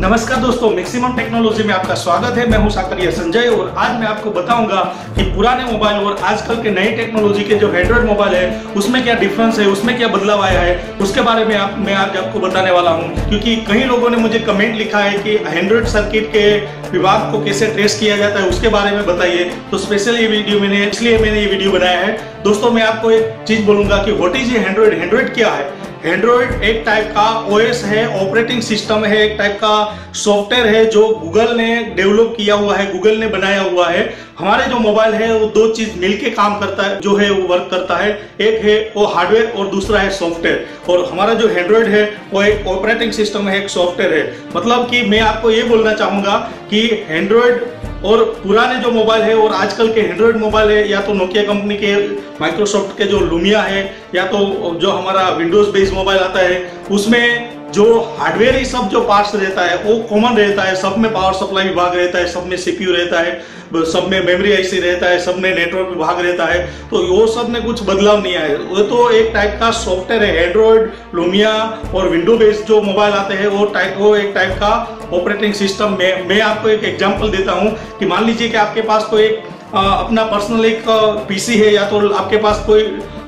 नमस्कार दोस्तों, maximum technology में आपका स्वागत है। मैं हूं साकरिया संजय और आज मैं आपको बताऊंगा कि पुराने मोबाइल और आजकल के नई टेक्नोलॉजी के जो एंड्रॉइड मोबाइल है उसमें क्या डिफरेंस है, उसमें क्या बदलाव आया है, उसके बारे में मैं आज आपको बताने वाला हूं। क्योंकि कई लोगों ने मुझे कमेंट लिखा है कि एंड्रॉइड सर्किट के विभाग को कैसे ट्रेस किया जाता है उसके बारे में बताइए। तो स्पेशल ये वीडियो इसलिए मैंने ये वीडियो बनाया है। दोस्तों, मैं आपको एक चीज बोलूंगा कि व्हाट इज एंड्रॉइड। एंड्रॉइड क्या है? एंड्रॉइड एक टाइप का ओएस है, ऑपरेटिंग सिस्टम है, एक टाइप का सॉफ्टवेयर है जो गूगल ने डेवलप किया हुआ है, गूगल ने बनाया हुआ है। हमारे जो मोबाइल है वो दो चीज मिलके काम करता है, जो है वो वर्क करता है। एक है वो हार्डवेयर और दूसरा है सॉफ्टवेयर। और हमारा जो एंड्रॉइड है वो एक ऑपरेटिंग सिस्टम है, एक सॉफ्टवेयर है। मतलब कि मैं आपको ये बोलना चाहूंगा कि एंड्रॉइड और पुराने जो मोबाइल है और आजकल के एंड्रॉइड मोबाइल है, या तो नोकिया कंपनी के, माइक्रोसॉफ्ट के जो लुमिया है, या तो जो हमारा विंडोज बेस्ड मोबाइल आता है, उसमें जो हार्डवेयर ही सब जो पार्ट्स रहता है वो कॉमन रहता है। सब में पावर सप्लाई विभाग रहता है, सब में सीपीयू रहता है, सब में मेमोरी आईसी रहता है, सब में नेटवर्क विभाग रहता है। तो वो सब में कुछ बदलाव नहीं आया। वो तो एक टाइप का सॉफ्टवेयर है। एंड्रॉइड, लुमिया और विंडो बेस्ड जो मोबाइल आते हैं वो एक टाइप का ऑपरेटिंग सिस्टम में। मैं आपको एक एग्जांपल देता हूं कि मान लीजिए कि आपके पास कोई अपना पर्सनल एक पीसी है, या तो आपके पास कोई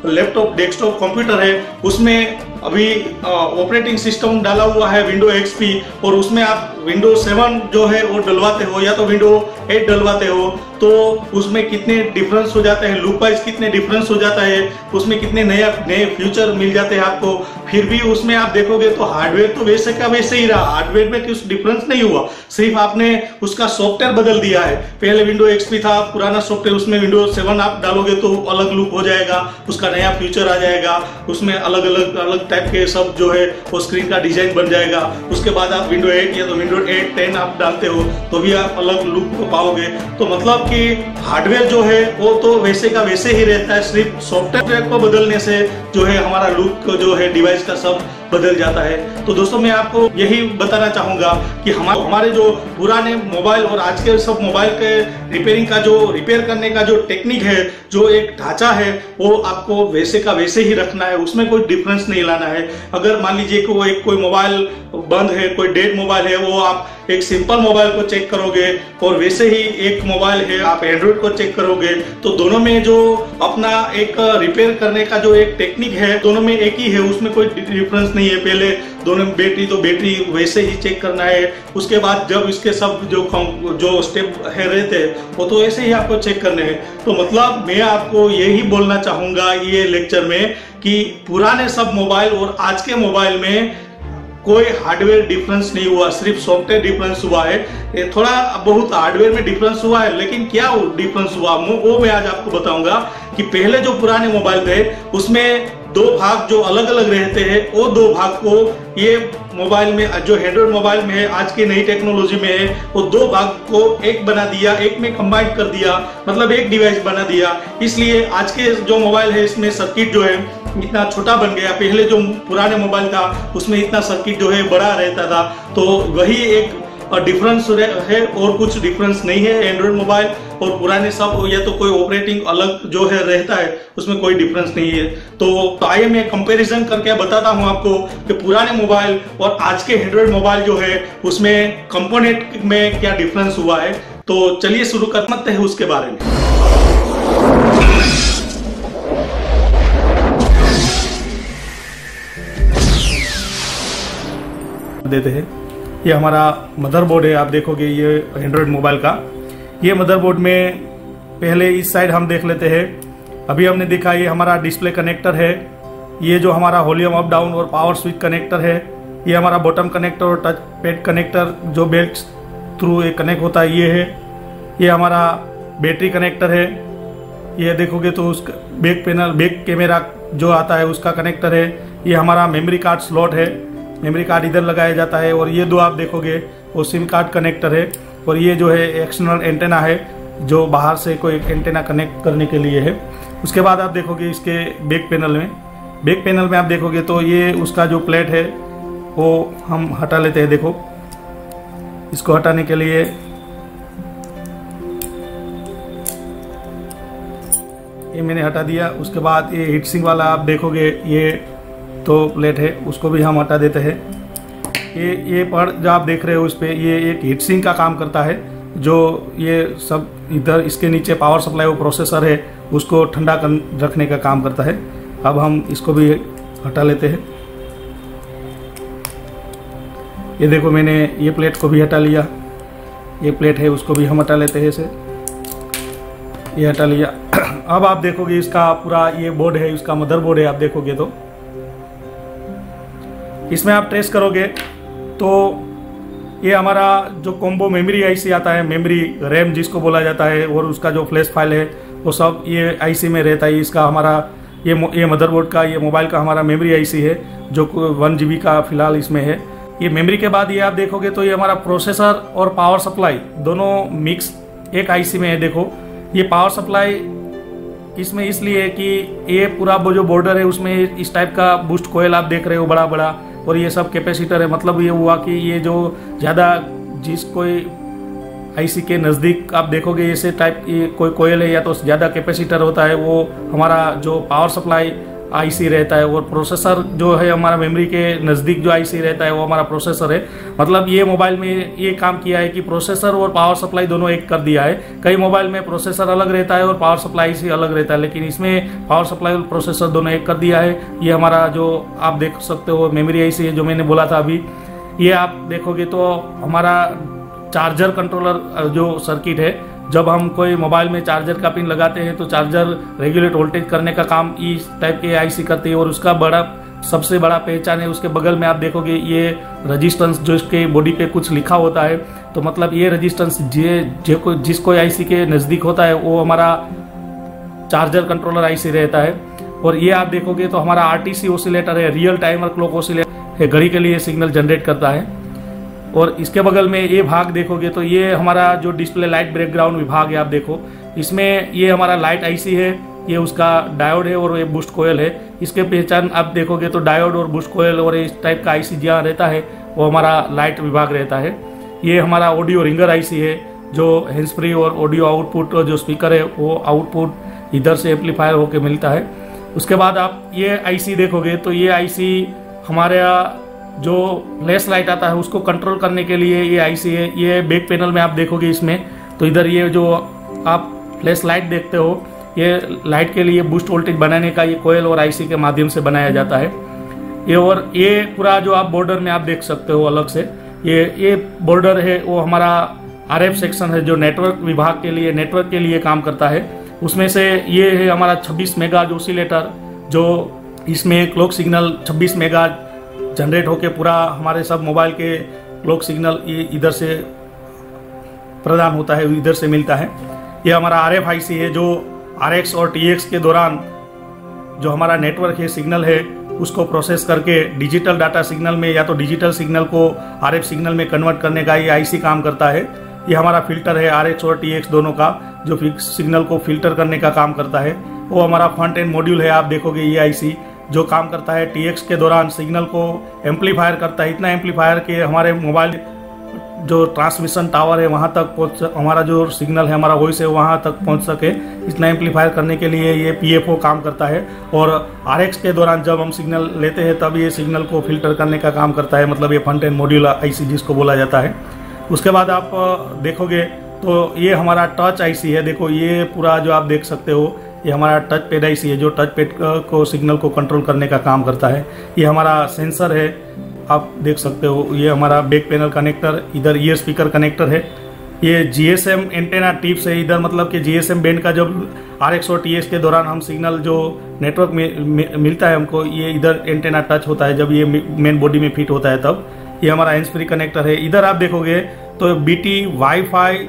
लैपटॉप, डेस्कटॉप कंप्यूटर है, उसमें अभी ऑपरेटिंग सिस्टम डाला हुआ है विंडो एक्सपी, और उसमें आप विंडो 7 जो है वो डलवाते हो, या तो विंडो 8 डलवाते हो, तो उसमें कितने डिफरेंस हो जाते हैं, लुक वाइज कितने डिफरेंस हो जाता है, उसमें कितने नए फीचर मिल जाते हैं आपको। फिर भी उसमें आप देखोगे तो हार्डवेयर तो वैसे का वैसे ही रहा, हार्डवेयर में कुछ डिफरेंस नहीं हुआ, सिर्फ आपने उसका सॉफ्टवेयर बदल दिया है। पहले विंडो एक्सपी था, पुराना सॉफ्टवेयर, उसमें विंडो 7 आप डालोगे तो अलग लुक हो जाएगा, उसका नया फीचर आ जाएगा, उसमें अलग टाइप के सब जो है वो स्क्रीन का डिजाइन बन जाएगा। उसके बाद आप विंडो 8 या तो विंडो 8, 10 आप डालते हो तो भी आप अलग लुक को पाओगे। तो मतलब कि हार्डवेयर जो है वो तो वैसे का वैसे ही रहता है, सिर्फ सॉफ्टवेयर को बदलने से जो है हमारा लुक जो है डिवाइस का सब बदल जाता है। तो दोस्तों, मैं आपको यही बताना चाहूंगा कि हमारे जो पुराने मोबाइल और आज के सब मोबाइल के रिपेयर करने का जो टेक्निक है, जो एक ढांचा है, वो आपको वैसे का वैसे ही रखना है, उसमें कोई डिफरेंस नहीं लाना है। अगर मान लीजिए कि कोई मोबाइल बंद है, कोई डेड मोबाइल है, वो आप एक सिंपल मोबाइल को चेक करोगे और वैसे ही एक मोबाइल है आप एंड्रॉइड को चेक करोगे, तो दोनों में जो अपना एक रिपेयर करने का जो एक टेक्निक है, दोनों में एक ही है, उसमें कोई डिफरेंस नहीं है। पहले दोनों बैटरी वैसे ही चेक करना है, उसके बाद जब इसके सब जो स्टेप है रहते हैं वो तो ऐसे ही आपको चेक करने हैं। तो मतलब मैं आपको यही बोलना चाहूंगा ये लेक्चर में कि पुराने सब मोबाइल और आज के मोबाइल में कोई हार्डवेयर डिफरेंस नहीं हुआ, सिर्फ सॉफ्टवेयर डिफरेंस हुआ है। थोड़ा बहुत हार्डवेयर में डिफरेंस हुआ है, लेकिन क्या डिफरेंस हुआ वो मैं आज आपको बताऊंगा। कि पहले जो पुराने मोबाइल थे उसमें दो भाग जो अलग अलग रहते हैं, वो दो भाग को ये मोबाइल में जो एंड्रॉइड मोबाइल में है, आज की नई टेक्नोलॉजी में है, वो दो भाग को एक बना दिया, एक में कंबाइन कर दिया, मतलब एक डिवाइस बना दिया। इसलिए आज के जो मोबाइल है इसमें सर्किट जो है इतना छोटा बन गया। पहले जो पुराने मोबाइल था उसमें इतना सर्किट जो है बड़ा रहता था। तो वही एक डिफरेंस है और कुछ डिफरेंस नहीं है। एंड्रॉइड मोबाइल और पुराने सब, या तो कोई ऑपरेटिंग अलग जो है रहता है, उसमें कोई डिफरेंस नहीं है। तो आइए मैं कंपैरिजन करके बताता हूं आपको कि पुराने मोबाइल और आज के एंड्रॉइड मोबाइल जो है उसमें कंपोनेंट में क्या डिफरेंस हुआ है। तो चलिए शुरू करते हैं उसके बारे में। देते हैं, ये हमारा मदरबोर्ड है। आप देखोगे ये एंड्रॉइड मोबाइल का, ये मदरबोर्ड में पहले इस साइड हम देख लेते हैं। अभी हमने देखा ये हमारा डिस्प्ले कनेक्टर है, ये जो हमारा वॉल्यूम अप डाउन और पावर स्विच कनेक्टर है, ये हमारा बॉटम कनेक्टर और टच पैड कनेक्टर जो बेल्ट थ्रू कनेक्ट होता है ये है। ये हमारा बैटरी कनेक्टर है, ये देखोगे तो उसका बैक कैमरा जो आता है उसका कनेक्टर है। ये हमारा मेमोरी कार्ड स्लॉट है, मेमोरी कार्ड इधर लगाया जाता है। और ये दो आप देखोगे वो सिम कार्ड कनेक्टर है, और ये जो है एक्सटर्नल एंटेना है जो बाहर से कोई एंटेना कनेक्ट करने के लिए है। उसके बाद आप देखोगे इसके बैक पैनल में आप देखोगे तो ये उसका जो प्लेट है वो हम हटा लेते हैं। देखो, इसको हटाने के लिए ये मैंने हटा दिया। उसके बाद ये हीट सिंक वाला आप देखोगे ये तो प्लेट है, उसको भी हम हटा देते हैं। ये पर जो आप देख रहे हो इस पे ये एक हीट सिंक का काम करता है, जो ये सब इधर इसके नीचे पावर सप्लाई वो प्रोसेसर है उसको ठंडा रखने का काम करता है। अब हम इसको भी हटा लेते हैं। ये देखो मैंने ये प्लेट को भी हटा लिया, ये प्लेट है उसको भी हम हटा लेते हैं, इसे ये हटा लिया। अब आप देखोगे इसका पूरा ये बोर्ड है, इसका मदरबोर्ड है, आप देखोगे तो इसमें आप ट्रेस करोगे तो ये हमारा जो कॉम्बो मेमोरी आईसी आता है, मेमोरी रैम जिसको बोला जाता है, और उसका जो फ्लैश फाइल है वो सब ये आईसी में रहता है। इसका हमारा ये मदरबोर्ड का, ये मोबाइल का हमारा मेमोरी आईसी है जो 1 GB का फिलहाल इसमें है। ये मेमोरी के बाद ये आप देखोगे तो ये हमारा प्रोसेसर और पावर सप्लाई दोनों मिक्स एक आईसी में है। देखो ये पावर सप्लाई इसमें इसलिए है कि ये पूरा वो जो बॉर्डर है उसमें इस टाइप का बूस्ट कोयल आप देख रहे हो बड़ा बड़ा, और ये सब कैपेसिटर है। मतलब ये हुआ कि ये जो ज़्यादा जिस कोई आईसी के नज़दीक आप देखोगे ऐसे टाइप ये कोई कोयल है या तो ज़्यादा कैपेसिटर होता है, वो हमारा जो पावर सप्लाई आईसी रहता है, और प्रोसेसर जो है हमारा मेमोरी के नज़दीक जो आईसी रहता है वो हमारा प्रोसेसर है। मतलब ये मोबाइल में ये काम किया है कि प्रोसेसर और पावर सप्लाई दोनों एक कर दिया है। कई मोबाइल में प्रोसेसर अलग रहता है और पावर सप्लाई आईसी अलग रहता है, लेकिन इसमें पावर सप्लाई और प्रोसेसर दोनों एक कर दिया है। ये हमारा जो आप देख सकते हो मेमोरी आईसी है जो मैंने बोला था अभी, ये आप देखोगे तो हमारा चार्जर कंट्रोलर जो सर्किट है, जब हम कोई मोबाइल में चार्जर का पिन लगाते हैं तो चार्जर रेगुलेट वोल्टेज करने का काम इस टाइप के आईसी करती है, और उसका सबसे बड़ा पहचान है उसके बगल में आप देखोगे ये रजिस्टेंस जो इसके बॉडी पे कुछ लिखा होता है। तो मतलब ये रजिस्टेंस जिस कोई आईसी के नज़दीक होता है वो हमारा चार्जर कंट्रोलर आईसी रहता है। और ये आप देखोगे तो हमारा आरटीसी ऑसिलेटर है, रियल टाइमर क्लॉक ऑसिलेटर है, घड़ी के लिए सिग्नल जनरेट करता है। और इसके बगल में ये भाग देखोगे तो ये हमारा जो डिस्प्ले लाइट बैकग्राउंड विभाग है, आप देखो इसमें ये हमारा लाइट आईसी है, ये उसका डायोड है और ये बूस्ट कोयल है। इसके पहचान आप देखोगे तो डायोड और बूस्ट कोयल और इस टाइप का आईसी जहाँ रहता है वो हमारा लाइट विभाग रहता है। ये हमारा ऑडियो रिंगर आईसी है जो हैंड्स फ्री और ऑडियो आउटपुट जो स्पीकर है वो आउटपुट इधर से एम्पलीफायर होकर मिलता है। उसके बाद आप ये आईसी देखोगे तो ये आईसी हमारे जो फ्लैश लाइट आता है उसको कंट्रोल करने के लिए ये आईसी है। ये बैक पैनल में आप देखोगे इसमें तो इधर ये जो आप फ्लैश लाइट देखते हो ये लाइट के लिए बूस्ट वोल्टेज बनाने का ये कोयल और आईसी के माध्यम से बनाया जाता है। ये पूरा जो आप बॉर्डर में आप देख सकते हो अलग से ये बॉर्डर है वो हमारा आरएफ सेक्शन है जो नेटवर्क विभाग के लिए नेटवर्क के लिए काम करता है। उसमें से ये है हमारा 26 मेगा ऑसिलेटर जो इसमें क्लॉक सिग्नल 26 मेगा जनरेट होके पूरा हमारे सब मोबाइल के क्लॉक सिग्नल ये इधर से प्रदान होता है, इधर से मिलता है। ये हमारा आरएफ आईसी है जो आरएक्स और टीएक्स के दौरान जो हमारा नेटवर्क है सिग्नल है उसको प्रोसेस करके डिजिटल डाटा सिग्नल में या तो डिजिटल सिग्नल को आरएफ सिग्नल में कन्वर्ट करने का ये आईसी काम करता है। ये हमारा फिल्टर है आरएक्स और टीएक्स दोनों का जो सिग्नल को फिल्टर करने का काम करता है। वो हमारा फ्रंट एंड मॉड्यूल है, आप देखोगे ये आईसी जो काम करता है टीएक्स के दौरान सिग्नल को एम्पलीफायर करता है, इतना एम्पलीफायर कि हमारे मोबाइल जो ट्रांसमिशन टावर है वहाँ तक हमारा जो सिग्नल है हमारा वॉइस है वहाँ तक पहुँच सके, इतना एम्पलीफायर करने के लिए ये पीएफओ काम करता है। और आरएक्स के दौरान जब हम सिग्नल लेते हैं तब ये सिग्नल को फिल्टर करने का काम करता है, मतलब ये फ्रंट एंड मॉड्यूल आईसी जिसको बोला जाता है। उसके बाद आप देखोगे तो ये हमारा टच आईसी है। देखो ये पूरा जो आप देख सकते हो ये हमारा टच पैड आईसी है जो टच पैड को सिग्नल को कंट्रोल करने का काम करता है। ये हमारा सेंसर है, आप देख सकते हो। ये हमारा बैक पैनल कनेक्टर, इधर ईयर स्पीकर कनेक्टर है। ये जीएसएम एंटेना टिप्स है इधर, मतलब कि जीएसएम बैंड का जब आरएक्स और टीएक्स के दौरान हम सिग्नल जो नेटवर्क में मिलता है हमको, ये इधर एंटेना टच होता है जब ये मेन बॉडी में फिट होता है तब। ये हमारा हैंड्स फ्री कनेक्टर है। इधर आप देखोगे तो बीटी वाईफाई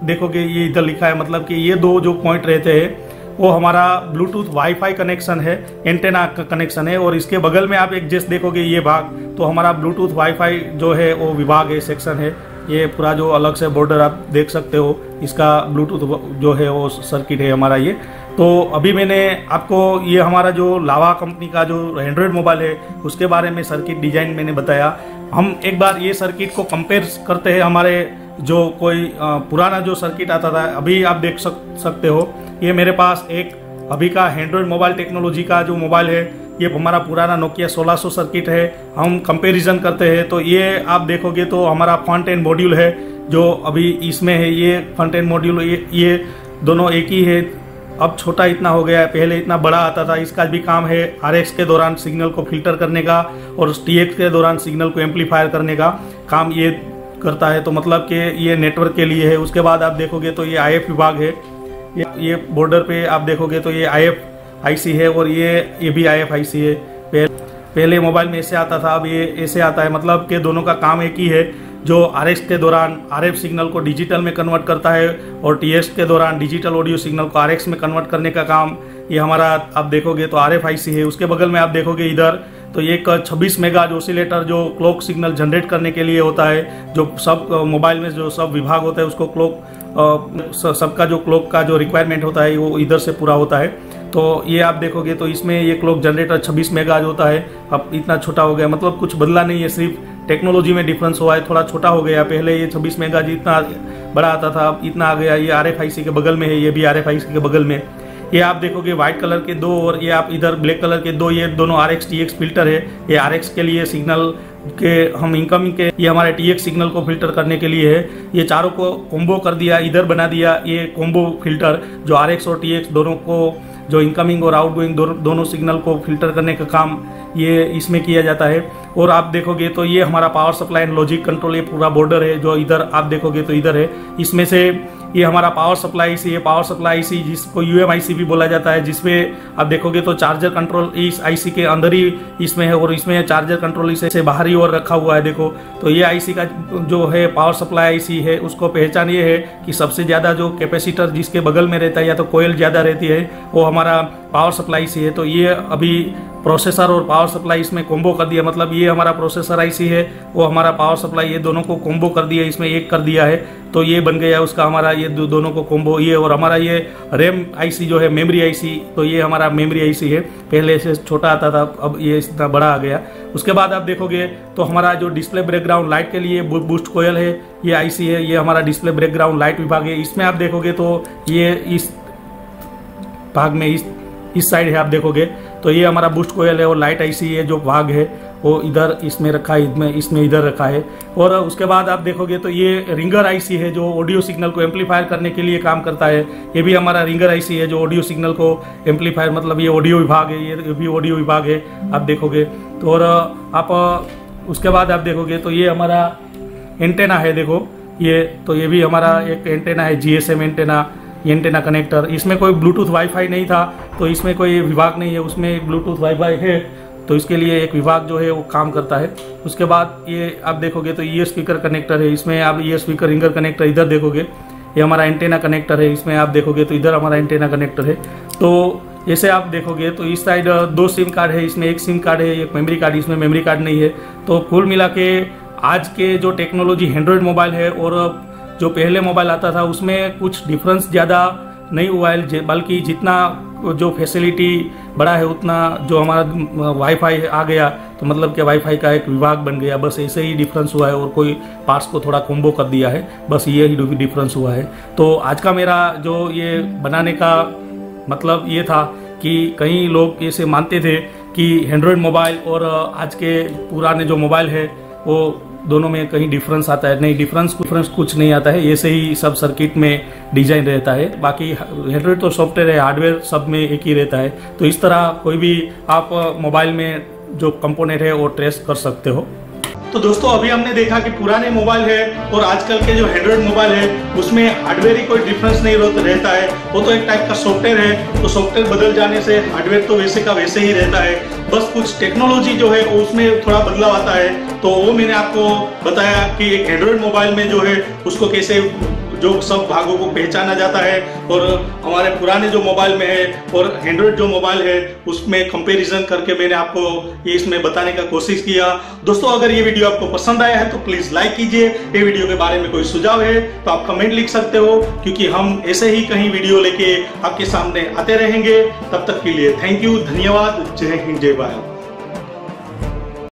देखोगे ये इधर लिखा है, मतलब कि ये दो जो पॉइंट रहते हैं वो हमारा ब्लूटूथ वाईफाई कनेक्शन है, एंटेना का कनेक्शन है। और इसके बगल में आप एडजस्ट देखोगे ये भाग तो हमारा ब्लूटूथ वाईफाई जो है वो विभाग है, सेक्शन है। ये पूरा जो अलग से बॉर्डर आप देख सकते हो इसका ब्लूटूथ जो है वो सर्किट है हमारा ये। तो अभी मैंने आपको ये हमारा जो लावा कंपनी का जो एंड्रॉयड मोबाइल है उसके बारे में सर्किट डिजाइन मैंने बताया। हम एक बार ये सर्किट को कंपेयर करते हैं हमारे जो कोई पुराना जो सर्किट आता था। अभी आप देख सकते हो ये मेरे पास एक अभी का एंड्रॉयड मोबाइल टेक्नोलॉजी का जो मोबाइल है ये हमारा पुराना नोकिया 1600 सर्किट है। हम कंपैरिजन करते हैं तो ये आप देखोगे तो हमारा फ्रंट एंड मॉड्यूल है जो अभी इसमें है, ये फ्रंट एंड मॉड्यूल ये दोनों एक ही है। अब छोटा इतना हो गया है, पहले इतना बड़ा आता था। इसका भी काम है RX के दौरान सिग्नल को फिल्टर करने का और TX के दौरान सिग्नल को एम्पलीफायर करने का काम ये करता है। तो मतलब कि ये नेटवर्क के लिए है। उसके बाद आप देखोगे तो ये IF विभाग है। ये बॉर्डर पे आप देखोगे तो ये IF IC है और ये भी IF IC है। पहले मोबाइल में ऐसे आता था, अब ये ऐसे आता है। मतलब कि दोनों का काम एक ही है, जो RX के दौरान RF सिग्नल को डिजिटल में कन्वर्ट करता है और TX के दौरान डिजिटल ऑडियो सिग्नल को RX में कन्वर्ट करने का काम ये हमारा आप देखोगे तो RF IC है। उसके बगल में आप देखोगे इधर तो ये एक 26 मेगाहर्ट्ज ऑसिलेटर जो क्लॉक सिग्नल जनरेट करने के लिए होता है। जो सब मोबाइल में जो सब विभाग होता है उसको क्लॉक सबका जो क्लॉक का जो रिक्वायरमेंट होता है वो इधर से पूरा होता है। तो ये आप देखोगे तो इसमें ये क्लॉक जनरेटर 26 मेगाहर्ट्ज होता है। अब इतना छोटा हो गया, मतलब कुछ बदला नहीं है, सिर्फ टेक्नोलॉजी में डिफरेंस हुआ है, थोड़ा छोटा हो गया। पहले ये 26 मेगाहर्ट्ज इतना बड़ा आता था, अब इतना आ गया। ये RF IC के बगल में है, ये भी RF IC के बगल में। ये आप देखोगे व्हाइट कलर के दो और ये आप इधर ब्लैक कलर के दो, ये दोनों RX TX फिल्टर है। ये RX के लिए सिग्नल के हम इनकमिंग के, ये हमारे TX सिग्नल को फिल्टर करने के लिए है। ये चारों को कॉम्बो कर दिया, इधर बना दिया ये कॉम्बो फिल्टर जो RX और TX दोनों को जो इनकमिंग और आउटगोइंग दोनों सिग्नल को फिल्टर करने का काम ये इसमें किया जाता है। और आप देखोगे तो ये हमारा power supply and logic control ये पूरा बॉर्डर है जो इधर आप देखोगे तो इधर है। इसमें से ये हमारा पावर सप्लाई IC है, पावर सप्लाई IC जिसको UMIC भी बोला जाता है, जिसमें आप देखोगे तो चार्जर कंट्रोल इस IC के अंदर ही इसमें है और इसमें चार्जर कंट्रोल इसे बाहर ही और रखा हुआ है। देखो तो ये IC का जो है पावर सप्लाई IC है, उसको पहचान ये है कि सबसे ज़्यादा जो कैपेसिटर जिसके बगल में रहता है या तो कोयल ज़्यादा रहती है वो हमारा पावर सप्लाई IC है। तो ये अभी प्रोसेसर और पावर सप्लाई इसमें कॉम्बो कर दिया, मतलब ये हमारा प्रोसेसर IC है, वो हमारा पावर सप्लाई, ये दोनों को कॉम्बो कर दिया, इसमें एक कर दिया है। तो ये बन गया उसका हमारा ये दोनों को कॉम्बो। ये और हमारा ये रैम IC जो है मेमोरी IC, तो ये हमारा मेमोरी IC है। पहले से छोटा आता था, अब ये इतना बड़ा आ गया। उसके बाद आप देखोगे तो हमारा जो डिस्प्ले बैकग्राउंड लाइट के लिए बूस्ट कोयल है, ये IC है, ये हमारा डिस्प्ले बैकग्राउंड लाइट विभाग है। इसमें आप देखोगे तो ये इस भाग में इस साइड है, आप देखोगे तो ये हमारा बूस्ट कोयल है और लाइट IC है जो भाग है वो इधर इसमें रखा है, इसमें इधर रखा है। और उसके बाद आप देखोगे तो ये रिंगर IC है जो ऑडियो सिग्नल को एम्पलीफायर करने के लिए काम करता है। ये भी हमारा रिंगर IC है जो ऑडियो सिग्नल को एम्पलीफायर, मतलब ये ऑडियो विभाग है, ये भी ऑडियो विभाग है आप देखोगे तो। और आप उसके बाद आप देखोगे तो ये हमारा एंटेना है, देखो ये तो ये भी हमारा एक एंटेना है, GSM एंटेना कनेक्टर। इसमें कोई ब्लूटूथ वाईफाई नहीं था तो इसमें कोई विभाग नहीं है, उसमें ब्लूटूथ वाईफाई है तो इसके लिए एक विभाग जो है वो काम करता है। उसके बाद ये आप देखोगे तो ये स्पीकर कनेक्टर है, इसमें आप ये स्पीकर रिंगर कनेक्टर इधर देखोगे, ये हमारा एंटेना कनेक्टर है। इसमें आप देखोगे तो इधर हमारा एंटेना कनेक्टर है। तो ऐसे आप देखोगे तो इस साइड 2 सिम कार्ड है, इसमें एक सिम कार्ड है, एक मेमोरी कार्ड, इसमें मेमोरी कार्ड नहीं है। तो कुल मिला के आज के जो टेक्नोलॉजी एंड्रॉयड मोबाइल है और जो पहले मोबाइल आता था उसमें कुछ डिफरेंस ज़्यादा नहीं हुआ है, बल्कि जितना जो फैसिलिटी बड़ा है उतना जो हमारा वाईफाई आ गया तो मतलब कि वाईफाई का एक विभाग बन गया, बस ऐसे ही डिफरेंस हुआ है। और कोई पार्ट्स को थोड़ा कॉम्बो कर दिया है, बस ये ही डिफरेंस हुआ है। तो आज का मेरा जो ये बनाने का मतलब ये था कि कई लोग ऐसे मानते थे कि एंड्रॉयड मोबाइल और आज के पुराने जो मोबाइल है वो दोनों में कहीं डिफरेंस आता है। नहीं, डिफरेंस कुछ नहीं आता है, ऐसे ही सब सर्किट में डिजाइन रहता है। बाकी एंड्रॉयड तो सॉफ्टवेयर है, हार्डवेयर सब में एक ही रहता है। तो इस तरह कोई भी आप मोबाइल में जो कंपोनेंट है वो ट्रेस कर सकते हो। तो दोस्तों अभी हमने देखा कि पुराने मोबाइल है और आजकल के जो एंड्रॉयड मोबाइल है उसमें हार्डवेयर ही कोई डिफरेंस नहीं रहता है, वो तो एक टाइप का सॉफ्टवेयर है। तो सॉफ्टवेयर बदल जाने से हार्डवेयर तो वैसे का वैसे ही रहता है, बस कुछ टेक्नोलॉजी जो है उसमें थोड़ा बदलाव आता है। तो वो मैंने आपको बताया कि एक एंड्रॉयड मोबाइल में जो है उसको कैसे जो सब भागों को पहचाना जाता है और हमारे पुराने जो मोबाइल में है और एंड्रॉयड जो मोबाइल है उसमें कंपैरिजन करके मैंने आपको ये इसमें बताने का कोशिश किया। दोस्तों अगर ये वीडियो आपको पसंद आया है तो प्लीज लाइक कीजिए। ये वीडियो के बारे में कोई सुझाव है तो आप कमेंट लिख सकते हो, क्योंकि हम ऐसे ही कहीं वीडियो लेके आपके सामने आते रहेंगे। तब तक के लिए थैंक यू, धन्यवाद, जय हिंद, जय भारत।